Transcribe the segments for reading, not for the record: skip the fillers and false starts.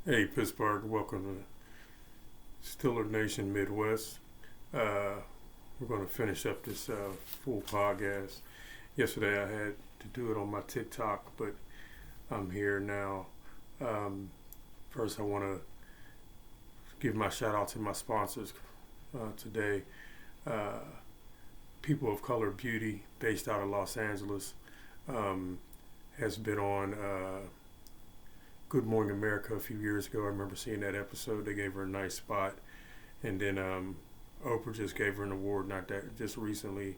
Hey, Pittsburgh, welcome to Stiller Nation Midwest. We're going to finish up this full podcast. Yesterday I had to do it on my TikTok, but I'm here now. Um, First, I want to give my shout out to my sponsors today. Uh, People of Color Beauty, based out of Los Angeles, um, has been on Good Morning America a few years ago. I remember seeing that episode. They gave her a nice spot. And then Oprah just gave her an award, not that just recently.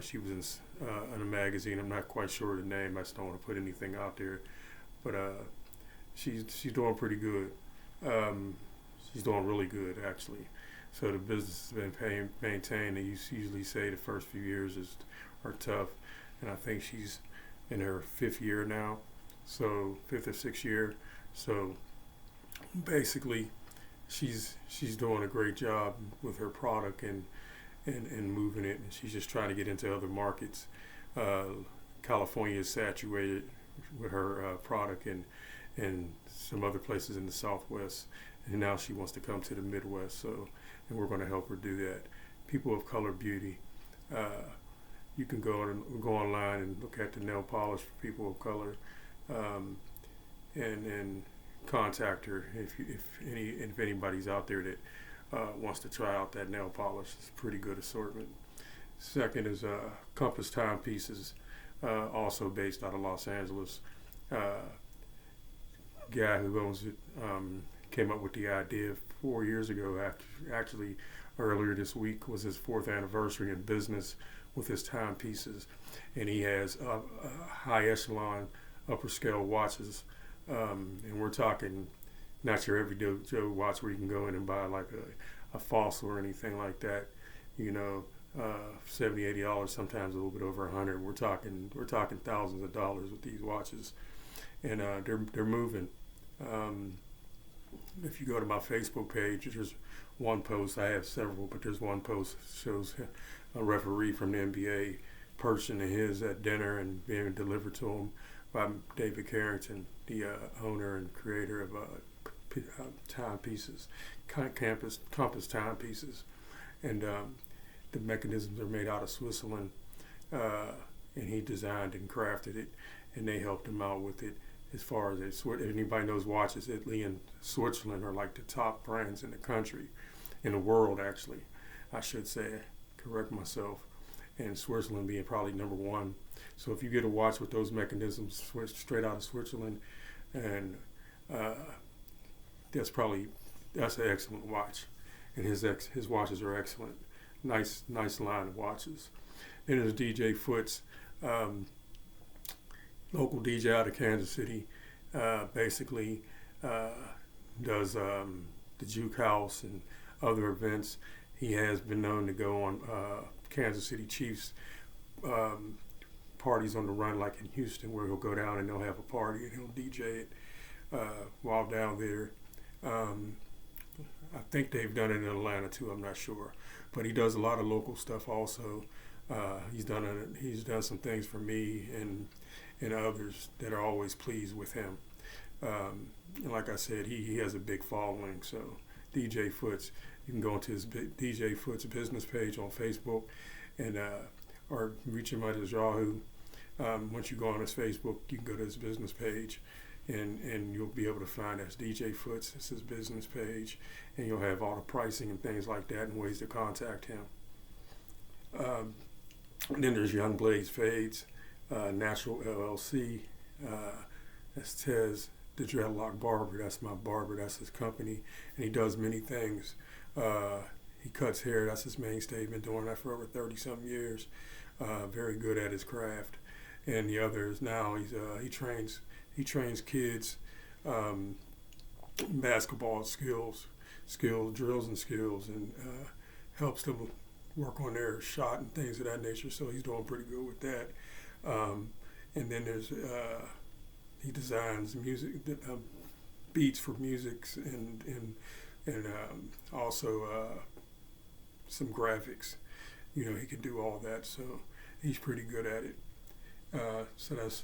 She was in a magazine. I'm not quite sure the name. I just don't want to put anything out there. But she's doing pretty good. Um, she's doing really good actually. So the business has been maintained. They usually say the first few years are tough, and I think she's in her fifth year now, so fifth or sixth year. So basically, she's doing a great job with her product and moving it. And she's just trying to get into other markets. Uh, California is saturated with her product and some other places in the Southwest. And now she wants to come to the Midwest. So, and we're going to help her do that. People of Color Beauty. Uh, you can go online and look at the nail polish for people of color, um, and contact her if anybody's out there that wants to try out that nail polish. It's a pretty good assortment. Second is Compass Timepieces, also based out of Los Angeles. Uh, Guy who owns it came up with the idea 4 years ago. Actually, earlier this week was his fourth anniversary in business with his timepieces, and he has high echelon, upper scale watches, and we're talking not your everyday Joe watch where you can go in and buy like a fossil or anything like that. You know, $70, $80, sometimes a little bit over 100. We're talking thousands of dollars with these watches, and they're moving. Um, if you go to my Facebook page, there's one post. I have several, but there's one post that shows a referee from the NBA purchasing his at dinner and being delivered to him by David Carrington, the owner and creator of timepieces, Compass timepieces, and the mechanisms are made out of Switzerland, uh, and he designed and crafted it, and they helped him out with it. As far as if anybody knows watches, Italy and Switzerland are like the top brands in the country, in the world actually, I should say, correct myself, and Switzerland being probably number one. So if you get a watch with those mechanisms straight out of Switzerland, and uh, that's an excellent watch, and his watches are excellent, nice line of watches. Then there's DJ Foots, um, local DJ out of Kansas City, basically uh, does the Juke House and other events. He has been known to go on Kansas City Chiefs um, parties on the run, like in Houston, where he'll go down and they'll have a party and he'll DJ it while down there. Um, I think they've done it in Atlanta too. I'm not sure, but he does a lot of local stuff also. He's done some things for me and others that are always pleased with him. And like I said, he has a big following. So DJ Foots, you can go into his DJ Foots business page on Facebook, and or reach him at his Yahoo. Once you go on his Facebook, you can go to his business page, and you'll be able to find us DJ Foots. It's his business page, and you'll have all the pricing and things like that and ways to contact him. Um, and then there's Young Blades Fades, Natural LLC. That's Tez, the Dreadlock Barber. That's my barber. That's his company, and he does many things. He cuts hair. That's his mainstay. Been doing that for over 30-something years. Very good at his craft. And the other is now he trains kids, um, basketball drills and skills, and helps them work on their shot and things of that nature. So he's doing pretty good with that. Um, and then there's he designs music beats for musics and also some graphics. You know, he can do all that, so he's pretty good at it. So that's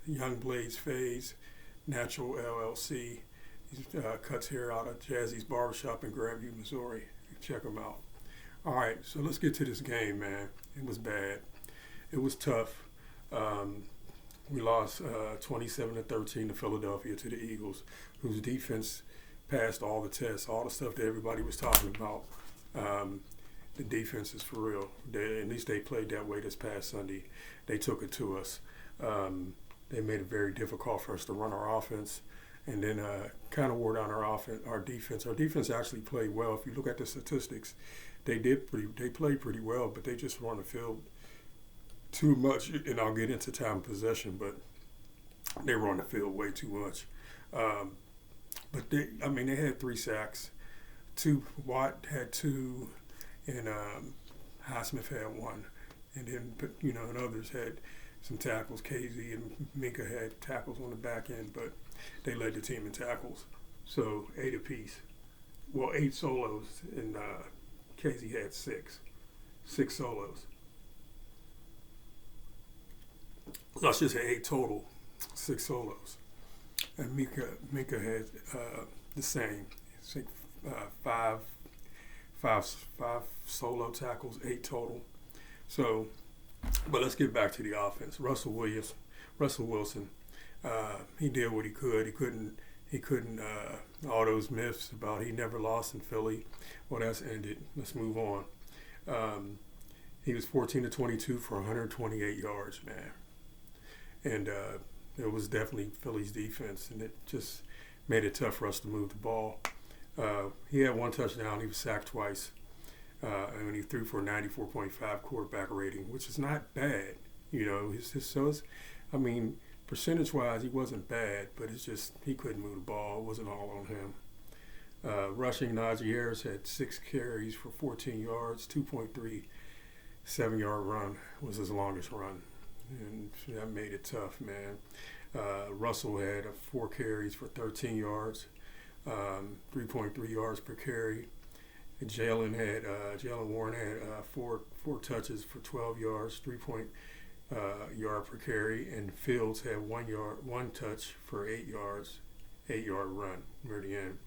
Young Blades Phase, Natural LLC. He cuts hair out of Jazzy's Barbershop in Grandview, Missouri. Check him out. All right, so let's get to this game, man. It was bad. It was tough. We lost 27-13 to Philadelphia, to the Eagles, whose defense passed all the tests, all the stuff that everybody was talking about. The defense is for real. At least they played that way this past Sunday. They took it to us. They made it very difficult for us to run our offense, and then kind of wore down our defense. Our defense actually played well. If you look at the statistics, they played pretty well, but they just were on the field too much. And I'll get into time of possession, but they were on the field way too much. But they had 3 sacks. Watt had 2, and Highsmith had 1, and then and others had some tackles. KZ and Minka had tackles on the back end, but they led the team in tackles. So 8 apiece. Well, 8 solos, and KZ had 6 solos. Let's just say 8 total, 6 solos. And Minka had the same, 5 solo tackles, 8 total. So, but let's get back to the offense. Russell Wilson, he did what he could. He couldn't. All those myths about he never lost in Philly, well, that's ended. Let's move on. He was 14-22 for 128 yards, man. And it was definitely Philly's defense, and it just made it tough for us to move the ball. He had 1 touchdown. He was sacked twice. And he threw for a 94.5 quarterback rating, which is not bad. Percentage-wise, he wasn't bad, but it's just he couldn't move the ball. It wasn't all on him. Rushing, Najee Harris had 6 carries for 14 yards, 2.37-yard run was his longest run. And that made it tough, man. Russell had 4 carries for 13 yards, 3.3 yards per carry. And Jalen Warren had 4 touches for 12 yards, 3 yard per carry, and Fields had 1 touch for 8 yards, 8-yard run near the end.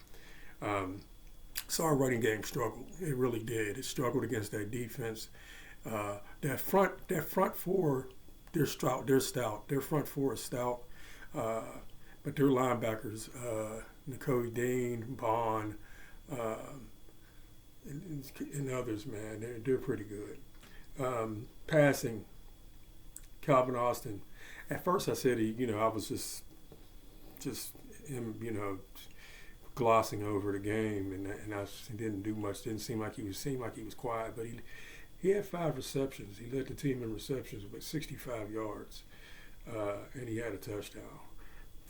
So our running game struggled. It really did. It struggled against that defense. That front four. They're stout. Their front four is stout, but their linebackers, Nakobe Dean, Bond, and others, man, they're pretty good. Passing, Calvin Austin. At first, I said I was just him, glossing over the game, and I didn't do much. Didn't seem like he was quiet, but he had 5 receptions. He led the team in receptions with 65 yards, and he had a touchdown.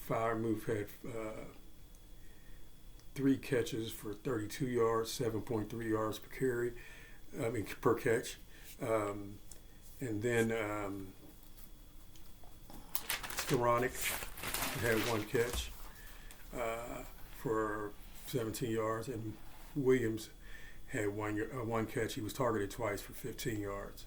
Firemouth had 3 catches for 32 yards, 7.3 yards per catch. And then Skoranek had 1 catch for 17 yards, and Williams had 1 catch. He was targeted twice for 15 yards.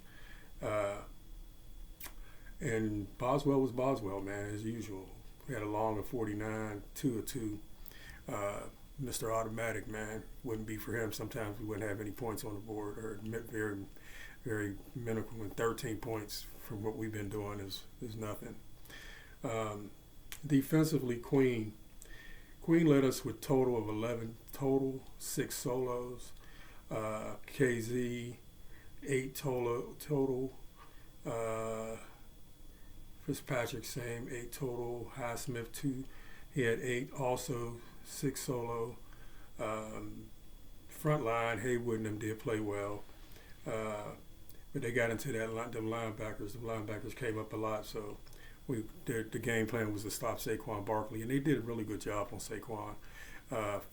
And Boswell was Boswell, man, as usual. He had a long of 49, 2 of 2. Mr. Automatic, man, wouldn't be for him. Sometimes we wouldn't have any points on the board, or very, very minimal. And 13 points from what we've been doing is nothing. Defensively, Queen led us with total of 11 total, 6 solos. KZ, 8 total. Fitzpatrick, same, 8 total. Highsmith, 2. He had 8 also, 6 solo. Front line, Haywood and them did play well. But they got into them linebackers. The linebackers came up a lot, so the game plan was to stop Saquon Barkley, and they did a really good job on Saquon.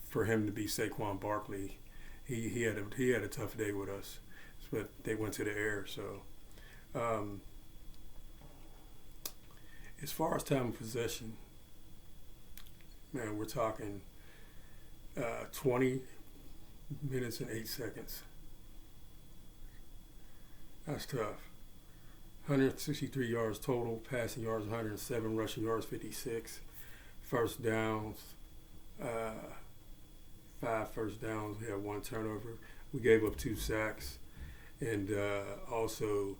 For him to be Saquon Barkley, he had a tough day with us, but they went to the air. So, as far as time of possession, man, we're talking 20 minutes and 8 seconds. That's tough. 163 yards total, passing yards 107, rushing yards 56, first downs, uh, 5 first downs. We had 1 turnover. We gave up 2 sacks, and also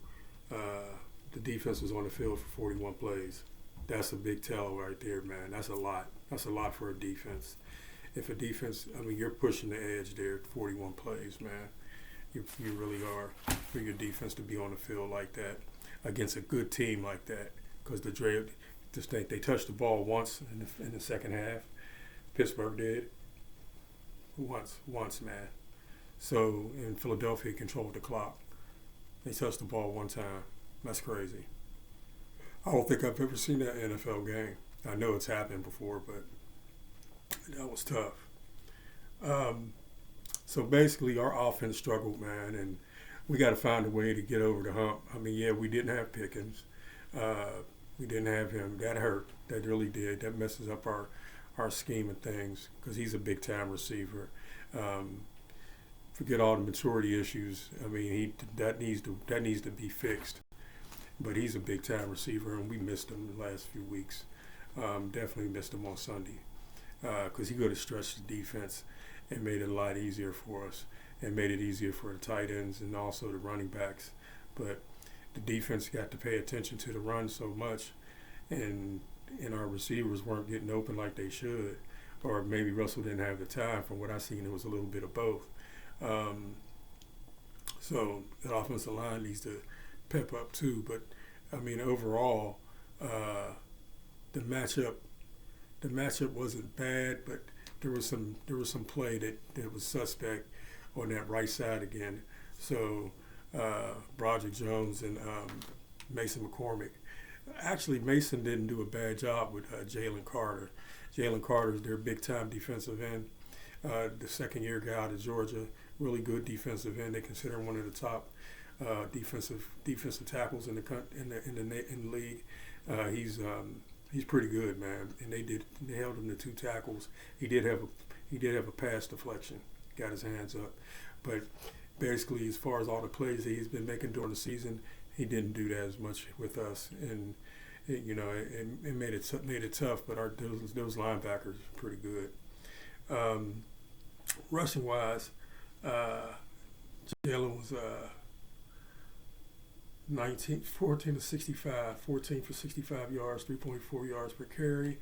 the defense was on the field for 41 plays. That's a big tell right there, man. That's a lot. That's a lot for a defense. If a defense, I mean, you're pushing the edge there at 41 plays, man. You really are, for your defense to be on the field like that against a good team like that. Because they touched the ball once in the second half. Pittsburgh did. Once, man. So, in Philadelphia, controlled the clock. They touched the ball 1 time. That's crazy. I don't think I've ever seen that NFL game. I know it's happened before, but that was tough. So basically, our offense struggled, man, and we got to find a way to get over the hump. I mean, yeah, we didn't have Pickens. We didn't have him. That hurt. That really did. That messes up our scheme of things because he's a big-time receiver. Forget all the maturity issues. I mean, that needs to be fixed. But he's a big-time receiver, and we missed him the last few weeks. Definitely missed him on Sunday because he could have stretched the defense and made it a lot easier for us and made it easier for the tight ends and also the running backs. But the defense got to pay attention to the run so much, and our receivers weren't getting open like they should, or maybe Russell didn't have the time. From what I seen, it was a little bit of both. So the offensive line needs to pep up too. But I mean, overall, the matchup wasn't bad, but there was some play that was suspect on that right side again. So Broderick Jones and Mason McCormick. Actually, Mason didn't do a bad job with Jalen Carter. Jalen Carter is their big-time defensive end. The second-year guy out of Georgia, really good defensive end. They consider him one of the top defensive tackles in the league. He's pretty good, man. And they held him to 2 tackles. He did have a pass deflection, got his hands up, but basically, as far as all the plays that he's been making during the season, he didn't do that as much with us, and it made it tough. But those linebackers are pretty good. Rushing wise, Jalen was 14 to 65, 14 for 65 yards, 3.4 yards per carry.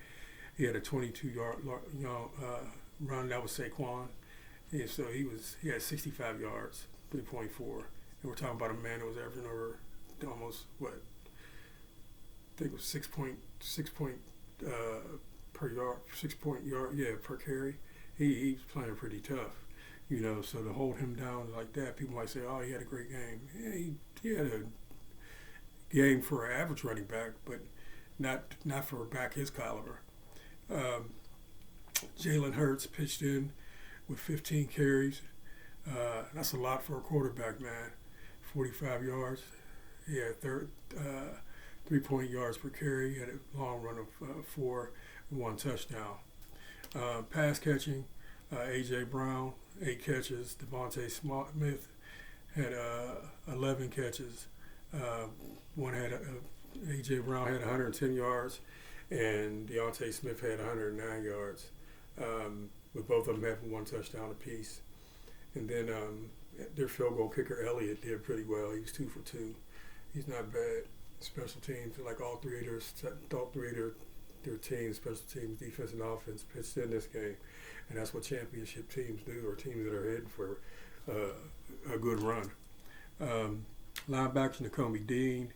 He had a 22-yard run. That was Saquon. And so he had 65 yards, 3.4. And we're talking about a man that was averaging over almost I think it was 6 point per yard, 6 point yard, per carry. He's playing pretty tough, So to hold him down like that, people might say, "Oh, he had a great game." Yeah, he had a game for an average running back, but not for a back his caliber. Jalen Hurts pitched in with 15 carries. That's a lot for a quarterback, man. 45 yards. He had 3 yards per carry. He had a long run of 4 and 1 touchdown. Pass catching, A.J. Brown, 8 catches. Devontae Smith had 11 catches. A.J. Brown had 110 yards, and Deontay Smith had 109 yards, with both of them having 1 touchdown apiece. And then their field goal kicker, Elliott, did pretty well. He was 2 for 2. He's not bad. Special teams, like all three of their teams, special teams, defense and offense, pitched in this game. And that's what championship teams do, or teams that are heading for a good run. Linebackers, Nakobe Dean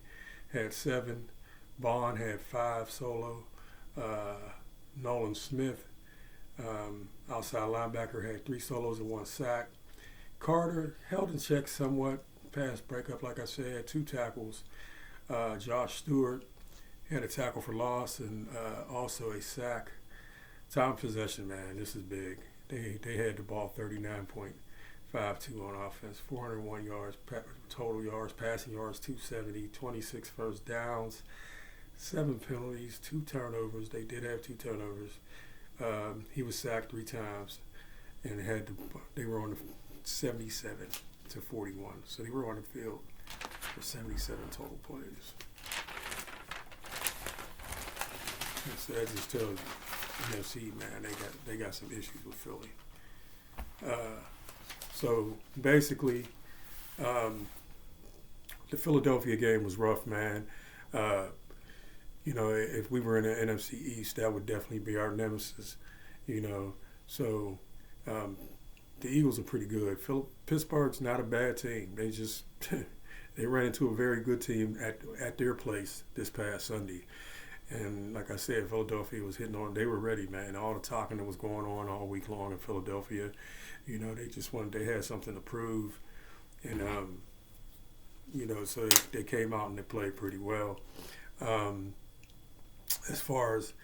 had 7. Bond had 5 solo. Nolan Smith, outside linebacker, had 3 solos and 1 sack. Carter held in check somewhat, pass breakup, like I said, 2 tackles. Josh Stewart had a tackle for loss and also a sack. Time possession, man, this is big. They had the ball 39.52 on offense, 401 yards, total yards, passing yards 270, 26 first downs, 7 penalties, 2 turnovers. They did have 2 turnovers. He was sacked 3 times, and they were on the 77 to 41. So they were on the field for 77 total plays. So that just tells you. NFC, man, they got some issues with Philly. So basically, the Philadelphia game was rough, man. If we were in the NFC East, that would definitely be our nemesis. So the Eagles are pretty good. Pittsburgh's not a bad team. They just they ran into a very good team at their place this past Sunday. And like I said, Philadelphia was hitting on. They were ready, man. All the talking that was going on all week long in Philadelphia, they had something to prove, and so they came out and they played pretty well. As far as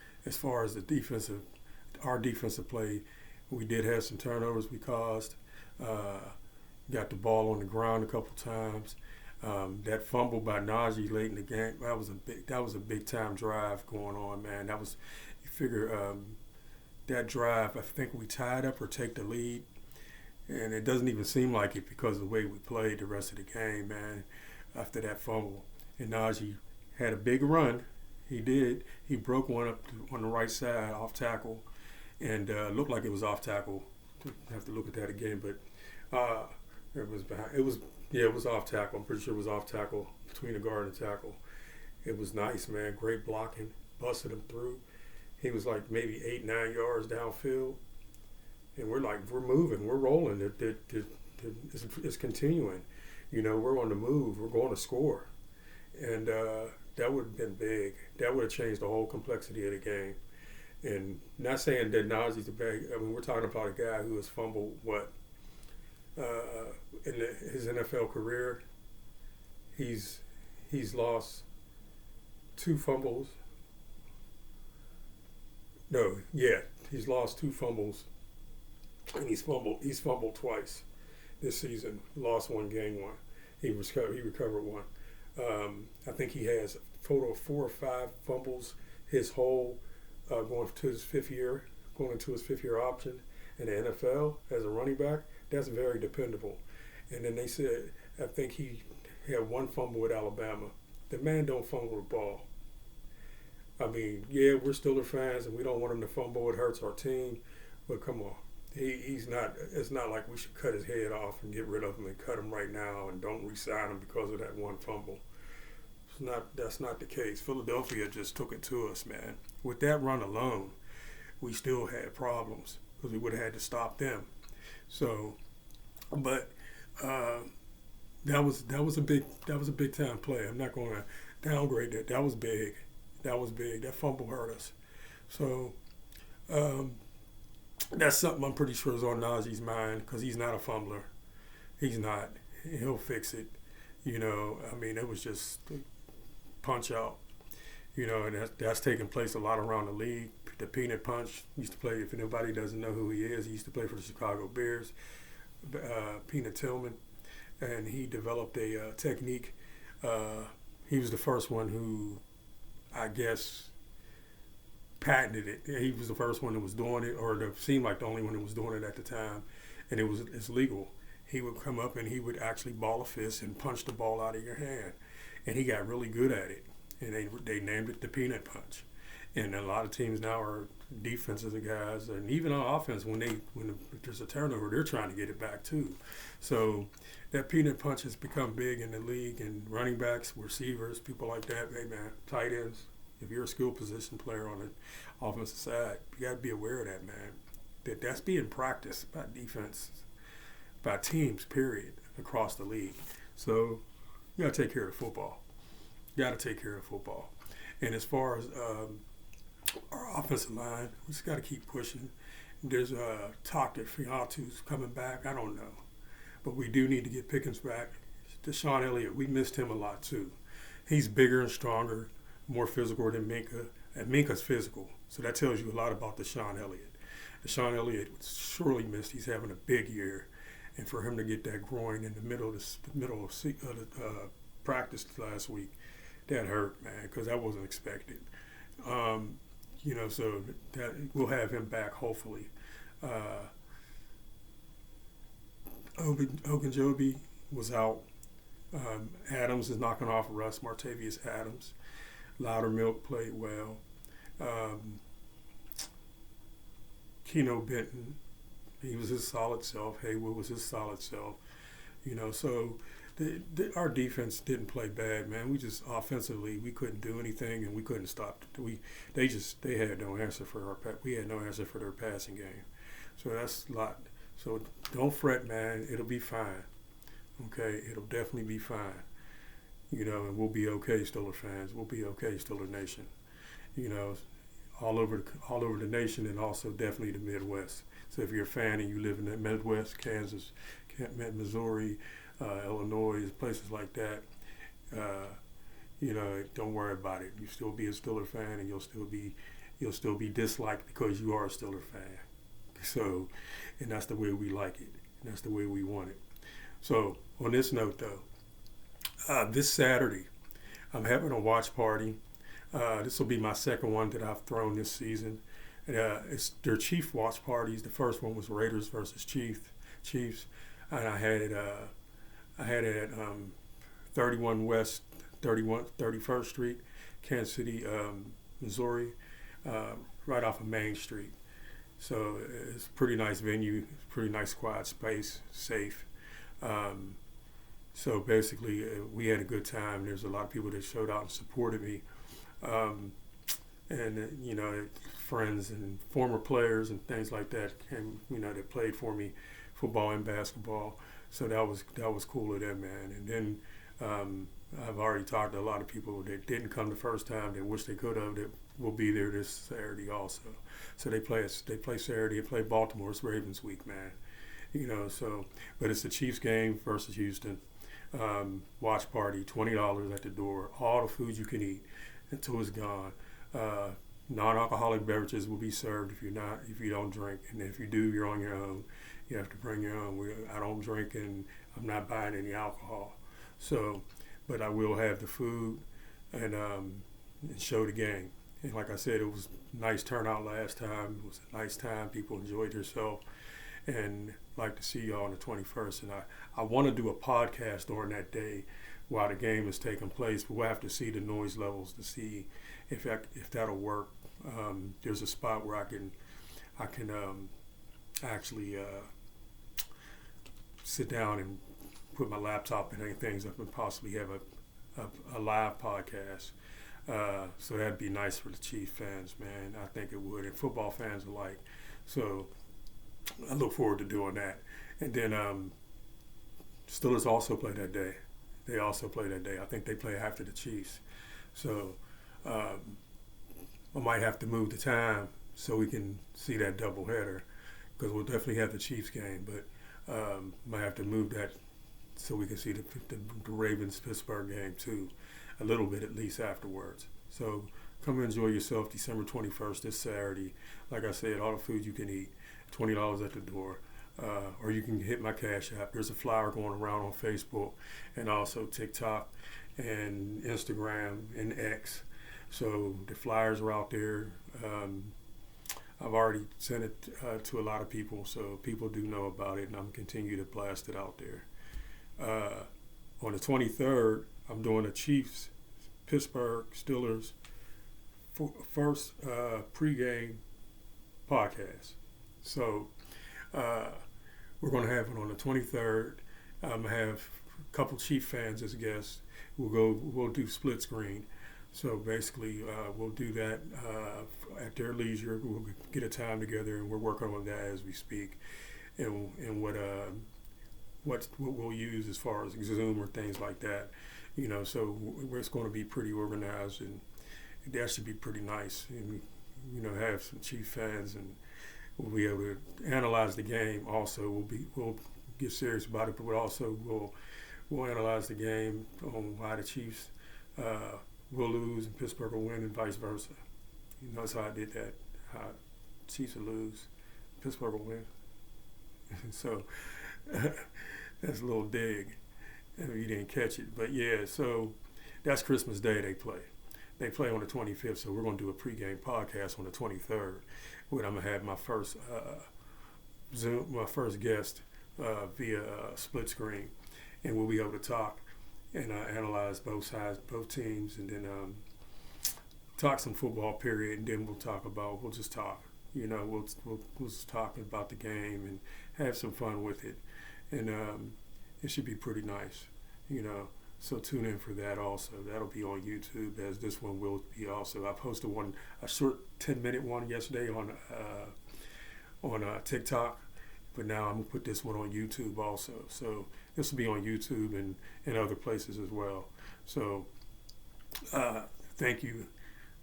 our defensive play, we did have some turnovers we caused. Got the ball on the ground a couple times. That fumble by Najee late in the game, that was a big time drive going on, man. You figure that drive, I think we tied up or take the lead, and it doesn't even seem like it because of the way we played the rest of the game, man. After that fumble, and Najee had a big run. He did. He broke one up on the right side off tackle, and looked like it was off tackle. I have to look at that again, but it was behind. It was off tackle. I'm pretty sure it was off tackle between the guard and tackle. It was nice, man. Great blocking. Busted him through. He was like maybe 8-9 yards downfield, and we're moving. We're rolling. It's continuing. We're on the move. We're going to score, and that would have been big. That would have changed the whole complexity of the game. And not saying that Najee's a bad. I mean, we're talking about a guy who has fumbled in his NFL career. He's lost 2 fumbles. He's lost 2 fumbles, and he's fumbled twice this season. Lost 1, gained 1. He recovered 1. I think he has a total of 4 or 5 fumbles his whole going into his 5th year option in the NFL as a running back. That's very dependable. And then they said, I think he had 1 fumble with Alabama. The man don't fumble the ball. I mean, yeah, we're Steelers fans and we don't want him to fumble. It hurts our team. But come on. He's not. It's not like we should cut his head off and get rid of him and cut him right now and don't re-sign him because of that 1 fumble. That's not the case. Philadelphia just took it to us, man. With that run alone, we still had problems because we would have had to stop them. So, but that was a big time play. I'm not going to downgrade that. That was big. That fumble hurt us. So. That's something I'm pretty sure is on Najee's mind because he's not a fumbler. He's not. He'll fix it. I mean, it was just punch out. And that's taking place a lot around the league. The peanut punch used to play, if anybody doesn't know who he used to play for the Chicago Bears, Peanut Tillman. And he developed a technique. He was the first one who, I guess, patented it. He was the first one that was doing it, or it seemed like the only one that was doing it at the time, and it's legal. He would come up and he would actually ball a fist and punch the ball out of your hand, and he got really good at it, and they named it the peanut punch. And a lot of teams now are defensive guys, and even on offense, when there's a turnover, they're trying to get it back too. So that peanut punch has become big in the league, and running backs, receivers, people like that, hey man, tight ends. If you're a skill position player on the offensive side, you got to be aware of that, man. That's being practiced by defense, by teams, period, across the league. So you got to take care of football. And as far as our offensive line, we just got to keep pushing. There's talk that Fiatu's coming back. I don't know. But we do need to get Pickens back. Deshaun Elliott, we missed him a lot too. He's bigger and stronger, more physical than Minkah, and Minka's physical. So that tells you a lot about Deshaun Elliott. Deshaun Elliott was surely missed. He's having a big year. And for him to get that groin in the middle of the practice last week, that hurt, man, because that wasn't expected. So that we'll have him back, hopefully. Ogunjobi was out. Adams is knocking off Russ, Martavius Adams. Loudermilk played well. Keno Benton, he was his solid self. Haywood was his solid self. So our defense didn't play bad, man. We just offensively we couldn't do anything and we couldn't stop. They had no answer for we had no answer for their passing game. So that's a lot. So don't fret, man. It'll be fine. Okay, it'll definitely be fine. And we'll be okay, Steeler fans. We'll be okay, Steeler Nation. All over the nation and also definitely the Midwest. So if you're a fan and you live in the Midwest, Kansas, Missouri, Illinois, places like that, don't worry about it. You still be a Steeler fan, and you'll still be disliked because you are a Steeler fan. So, and that's the way we like it, and that's the way we want it. So, on this note, though, this Saturday, I'm having a watch party. This will be my second one that I've thrown this season. It's their Chief watch parties. The first one was Raiders versus Chiefs, and I had it at 31 West 31st Street, Kansas City, Missouri, right off of Main Street. So it's a pretty nice venue, pretty nice quiet space, safe. So basically, we had a good time. There's a lot of people that showed out and supported me. Friends and former players and things like that came, that played for me, football and basketball. So that was cool of them, man. And then I've already talked to a lot of people that didn't come the first time that wish they could have, that will be there this Saturday also. So they play Saturday, they play Baltimore. It's Ravens week, man. But it's the Chiefs game versus Houston. Watch party, $20 at the door. All the food you can eat until it's gone. Non-alcoholic beverages will be served if you don't drink, and if you do, you're on your own. You have to bring your own. I don't drink, and I'm not buying any alcohol. So, but I will have the food and show the game. And like I said, it was a nice turnout last time. It was a nice time. People enjoyed themselves, and I'd like to see y'all on the 21st. And I want to do a podcast during that day while the game is taking place, but we'll have to see the noise levels to see if that'll work. There's a spot where I can actually sit down and put my laptop and things up and possibly have a live podcast. So that'd be nice for the Chief fans, man. I think it would, and football fans alike. So I look forward to doing that. And then Steelers also play that day. They also play that day. I think they play after the Chiefs. So I might have to move the time so we can see that doubleheader, because we'll definitely have the Chiefs game, but might have to move that so we can see the Ravens-Pittsburgh game too, a little bit at least afterwards. So come and enjoy yourself December 21st, this Saturday. Like I said, all the food you can eat, $20 at the door. Or you can hit my Cash App. There's a flyer going around on Facebook and also TikTok and Instagram and X. So the flyers are out there. I've already sent it to a lot of people, so people do know about it, and I'm continue to blast it out there. On the 23rd, I'm doing a Chiefs Pittsburgh Steelers first pregame podcast. So we're going to have it on the 23rd. I'm going to have a couple Chief fans as guests. We'll do split screen. So basically, we'll do that at their leisure. We'll get a time together, and we're working on that as we speak. And what we'll use as far as Zoom or things like that. So it's going to be pretty organized, and that should be pretty nice. And have some Chief fans, and we'll be able to analyze the game. Also, we'll get serious about it, but we'll analyze the game on why the Chiefs will lose and Pittsburgh will win, and vice versa. That's how I did that. How Chiefs will lose, Pittsburgh will win. So that's a little dig if you didn't catch it. But yeah, so that's Christmas Day they play. They play on the 25th, so we're going to do a pregame podcast on the 23rd. Where I'm going to have my first guest via split screen, and we'll be able to talk and analyze both sides, both teams, and then talk some football, period, and then we'll just talk. we'll just talk about the game and have some fun with it, and it should be pretty nice. So tune in for that also. That'll be on YouTube, as this one will be also. I posted a short 10-minute one yesterday on TikTok, but now I'm gonna put this one on YouTube also. So this will be on YouTube and other places as well. So thank you,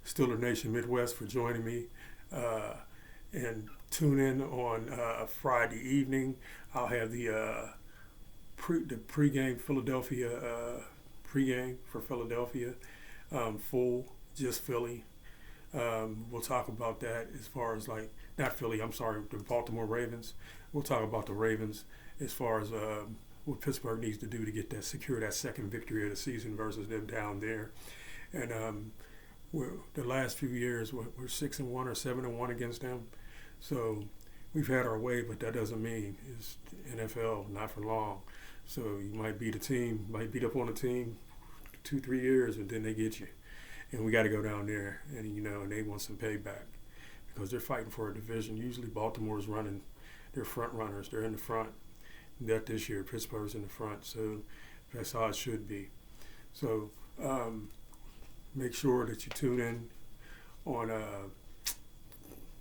Steeler Nation Midwest, for joining me. And tune in on Friday evening. I'll have the pregame pregame for Philadelphia, full, just Philly. We'll talk about that as far as not Philly, I'm sorry, the Baltimore Ravens. We'll talk about the Ravens as far as what Pittsburgh needs to do to secure that second victory of the season versus them down there. And the last few years, we're 6-1 or 7-1 against them. So we've had our way, but that doesn't mean it's NFL, not for long. So you might beat up on a team 2-3 years, and then they get you. And we got to go down there, and they want some payback because they're fighting for a division. Usually Baltimore's running, they're front runners. They're in the front. That this year, Pittsburgh's in the front. So that's how it should be. So make sure that you tune in on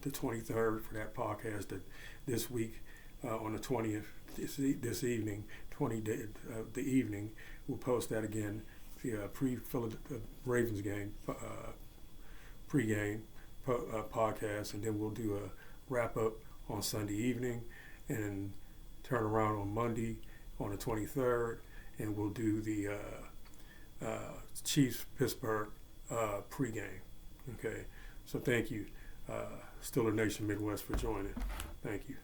the 23rd for that podcast this week on the 20th, this evening, the evening. We'll post that again, the Ravens game, pregame podcast, and then we'll do a wrap-up on Sunday evening and turn around on Monday on the 23rd, and we'll do the Chiefs-Pittsburgh pregame. Okay, so thank you, Steeler Nation Midwest, for joining. Thank you.